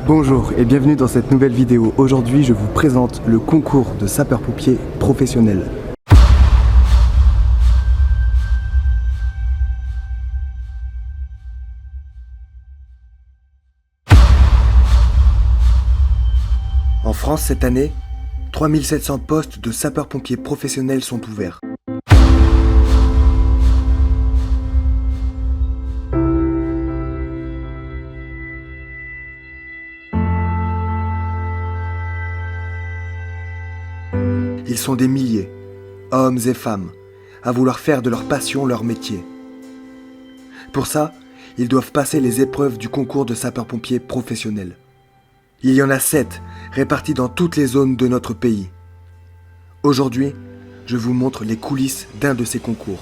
Bonjour et bienvenue dans cette nouvelle vidéo. Aujourd'hui, je vous présente le concours de sapeurs-pompiers professionnels. En France, cette année, 3700 postes de sapeurs-pompiers professionnels sont ouverts. Ils sont des milliers, hommes et femmes, à vouloir faire de leur passion leur métier. Pour ça, ils doivent passer les épreuves du concours de sapeurs-pompiers professionnels. Il y en a 7, répartis dans toutes les zones de notre pays. Aujourd'hui, je vous montre les coulisses d'un de ces concours.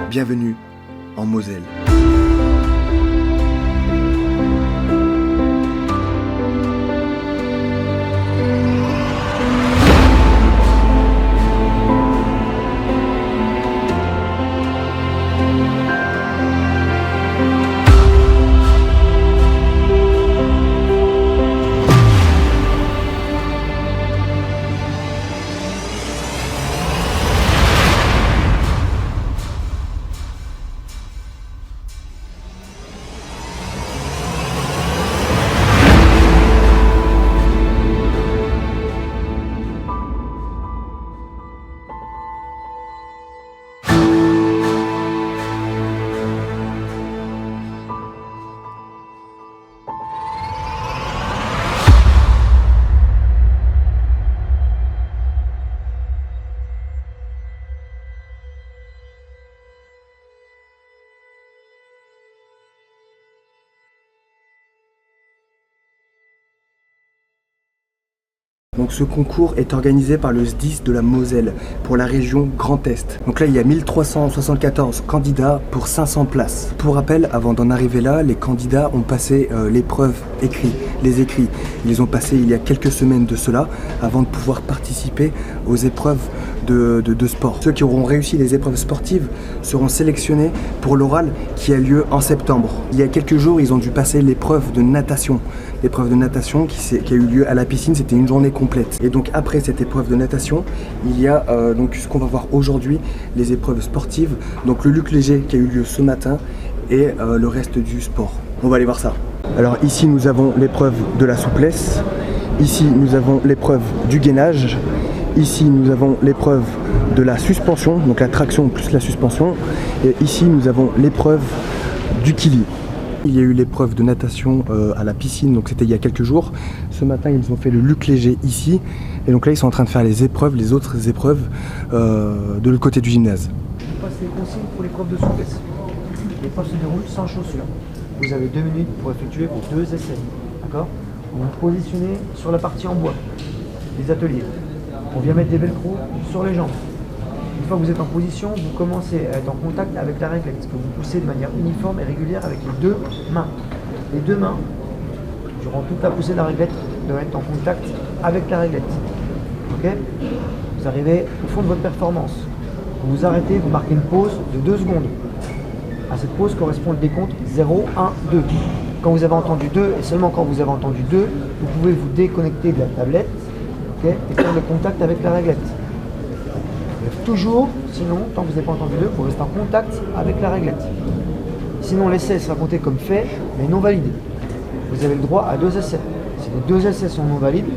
Bienvenue en Moselle. Donc ce concours est organisé par le SDIS de la Moselle pour la région Grand Est. Donc là il y a 1374 candidats pour 500 places. Pour rappel, avant d'en arriver là, les candidats ont passé l'épreuve écrite, les écrits. Ils les ont passés il y a quelques semaines de cela avant de pouvoir participer aux épreuves de sport. Ceux qui auront réussi les épreuves sportives seront sélectionnés pour l'oral qui a lieu en septembre. Il y a quelques jours, ils ont dû passer l'épreuve de natation. L'épreuve de natation qui a eu lieu à la piscine, c'était une journée complète. Et donc après cette épreuve de natation, il y a donc ce qu'on va voir aujourd'hui, les épreuves sportives. Donc le Luc Léger qui a eu lieu ce matin et le reste du sport. On va aller voir ça. Alors ici nous avons l'épreuve de la souplesse. Ici nous avons l'épreuve du gainage. Ici nous avons l'épreuve de la suspension, donc la traction plus la suspension. Et ici nous avons l'épreuve du kili. Il y a eu l'épreuve de natation à la piscine, donc c'était il y a quelques jours. Ce matin, ils ont fait le Luc Léger ici. Et donc là, ils sont en train de faire les autres épreuves de l'autre côté du gymnase. Je passe les consignes pour l'épreuve de souplesse. L'épreuve se déroule sans chaussures. Vous avez 2 minutes pour effectuer vos 2 essais. D'accord? Vous vous positionnez sur la partie en bois des ateliers. On vient mettre des velcro sur les jambes. Une fois que vous êtes en position, vous commencez à être en contact avec la réglette, que vous poussez de manière uniforme et régulière avec les 2 mains. Les 2 mains, durant toute la poussée de la réglette, doivent être en contact avec la réglette. Ok? Vous arrivez au fond de votre performance. Vous vous arrêtez, vous marquez une pause de 2 secondes. À cette pause correspond le décompte 0, 1, 2. Quand vous avez entendu 2, et seulement quand vous avez entendu 2, vous pouvez vous déconnecter de la tablette, okay, et faire le contact avec la réglette. Toujours, sinon, tant que vous n'avez pas entendu 2, vous restez en contact avec la réglette. Sinon, l'essai sera compté comme fait, mais non validé. Vous avez le droit à 2 essais. Si les 2 essais sont non valides,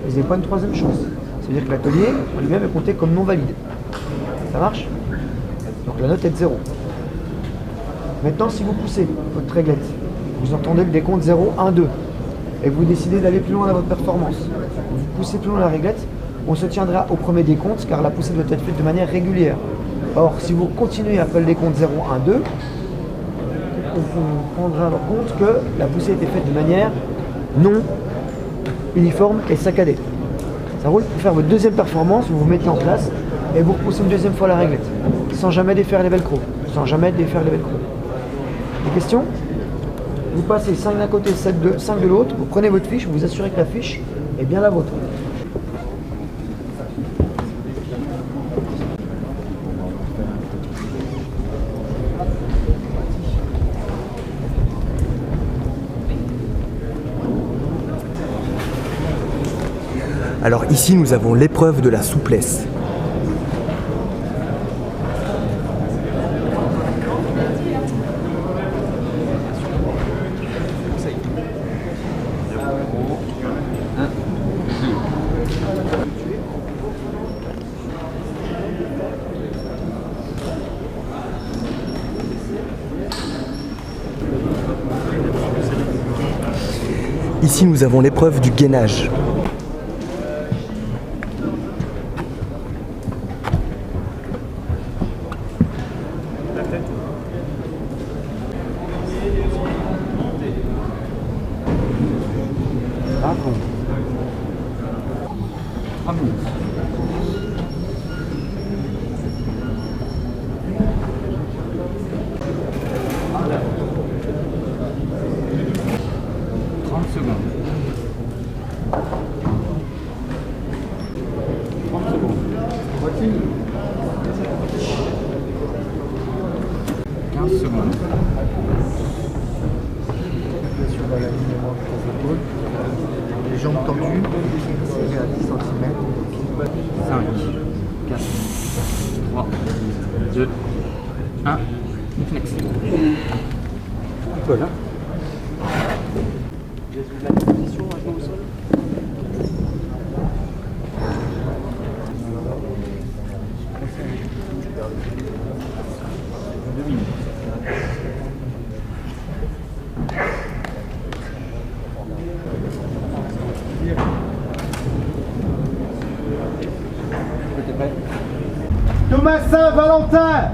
vous n'avez pas une troisième chance. C'est-à-dire que l'atelier, en lui-même, est compté comme non validé. Ça marche? Donc la note est de 0. Maintenant, si vous poussez votre réglette, vous entendez le décompte 0, 1, 2, et vous décidez d'aller plus loin dans votre performance, vous poussez plus loin la réglette, on se tiendra au premier décompte car la poussée doit être faite de manière régulière. Or, si vous continuez après le décompte 0, 1, 2, on prendra en compte que la poussée a été faite de manière non uniforme et saccadée. Ça roule. Pour faire votre deuxième performance, vous vous mettez en place et vous repoussez une deuxième fois la réglette, sans jamais défaire les velcro. Des questions? Vous passez 5 d'un côté, 5 de l'autre, vous prenez votre fiche, vous vous assurez que la fiche est bien la vôtre. Alors ici, nous avons l'épreuve de la souplesse. Ici, nous avons l'épreuve du gainage. Bravo. 3 minutes. Secondes. 30 secondes. 15 secondes. Sur l'alignement des épaules. Les jambes tendues, serrées à 10 cm. 5, 4, 3, 2, 1. Flex. Voilà. La position à genoux au sol. Thomasin Valentin.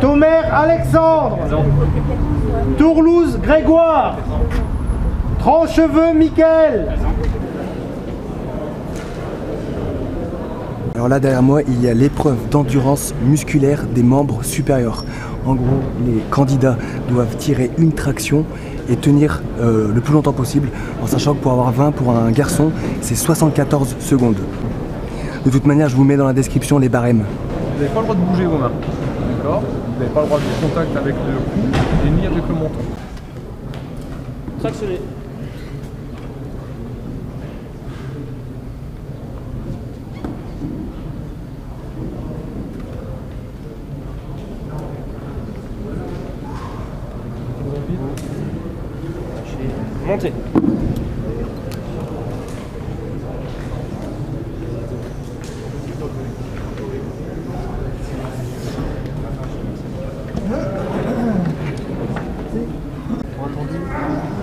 Thomer Alexandre. Tourlouse Grégoire. Trancheveux Mickaël. Alors là derrière moi, il y a l'épreuve d'endurance musculaire des membres supérieurs. En gros, les candidats doivent tirer une traction et tenir le plus longtemps possible, en sachant que pour avoir 20 pour un garçon, c'est 74 secondes. De toute manière, je vous mets dans la description les barèmes. Vous n'avez pas le droit de bouger vos mains. D'accord? Vous n'avez pas le droit de contact avec le cou et ni avec le menton. Tractionner. Montez.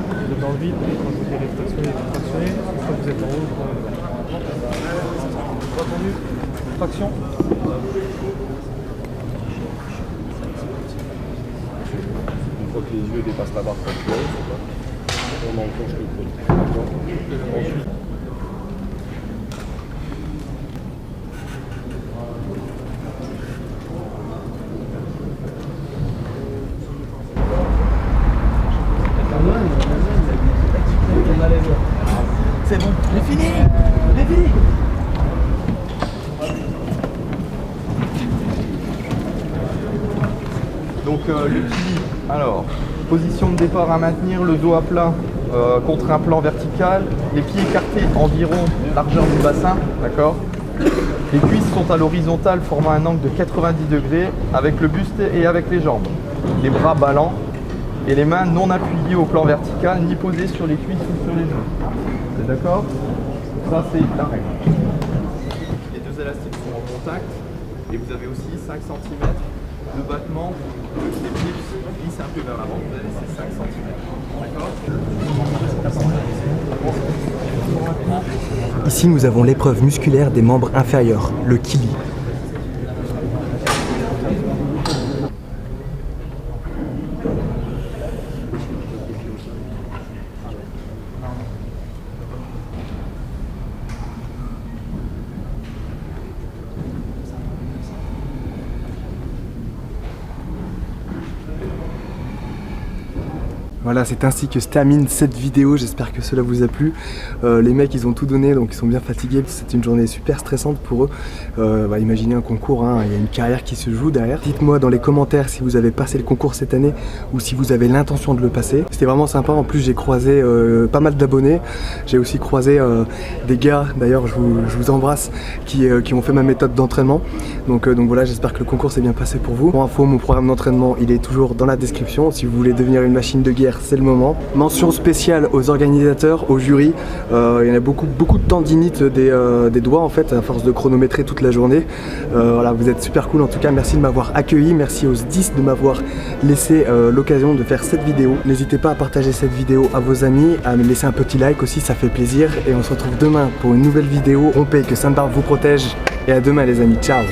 Vous êtes dans le vide, quand vous allez tractionner, une fois que vous êtes en haut, retendu, traction. Une fois que les yeux dépassent la barre tractionnelle, on enclenche le coup. Ensuite, C'est bon, j'ai fini. J'ai fini. donc l'équilibre. Alors, position de départ à maintenir, le dos à plat contre un plan vertical, les pieds écartés environ largeur du bassin, d'accord. Les cuisses sont à l'horizontale formant un angle de 90 degrés avec le buste et avec les jambes. Les bras ballants et les mains non appuyées au plan vertical ni posées sur les cuisses ou sur les genoux. C'est d'accord? Ça c'est la règle. Les deux élastiques sont en contact et vous avez aussi 5 cm de battement. Les pieds glissent un peu vers l'avant, vous allez laisser 5 cm. D'accord? Ici, nous avons l'épreuve musculaire des membres inférieurs, le kili. Voilà, c'est ainsi que se termine cette vidéo, j'espère que cela vous a plu. Les mecs ils ont tout donné, donc ils sont bien fatigués, c'est une journée super stressante pour eux. Imaginez un concours, hein, il y a une carrière qui se joue derrière. Dites-moi dans les commentaires si vous avez passé le concours cette année ou si vous avez l'intention de le passer. C'était vraiment sympa, en plus j'ai croisé pas mal d'abonnés. J'ai aussi croisé des gars, d'ailleurs je vous embrasse, qui ont fait ma méthode d'entraînement. Donc voilà, j'espère que le concours s'est bien passé pour vous. Pour info, mon programme d'entraînement il est toujours dans la description. Si vous voulez devenir une machine de guerre, c'est le moment. Mention spéciale aux organisateurs, au jury. Il y en a beaucoup de tendinite des doigts en fait, à force de chronométrer toute la journée. Voilà, vous êtes super cool en tout cas. Merci de m'avoir accueilli. Merci aux SDIS de m'avoir laissé l'occasion de faire cette vidéo. N'hésitez pas à partager cette vidéo à vos amis, à me laisser un petit like aussi, ça fait plaisir. Et on se retrouve demain pour une nouvelle vidéo. Rompez, que Sainte-Barbe vous protège. Et à demain les amis, ciao.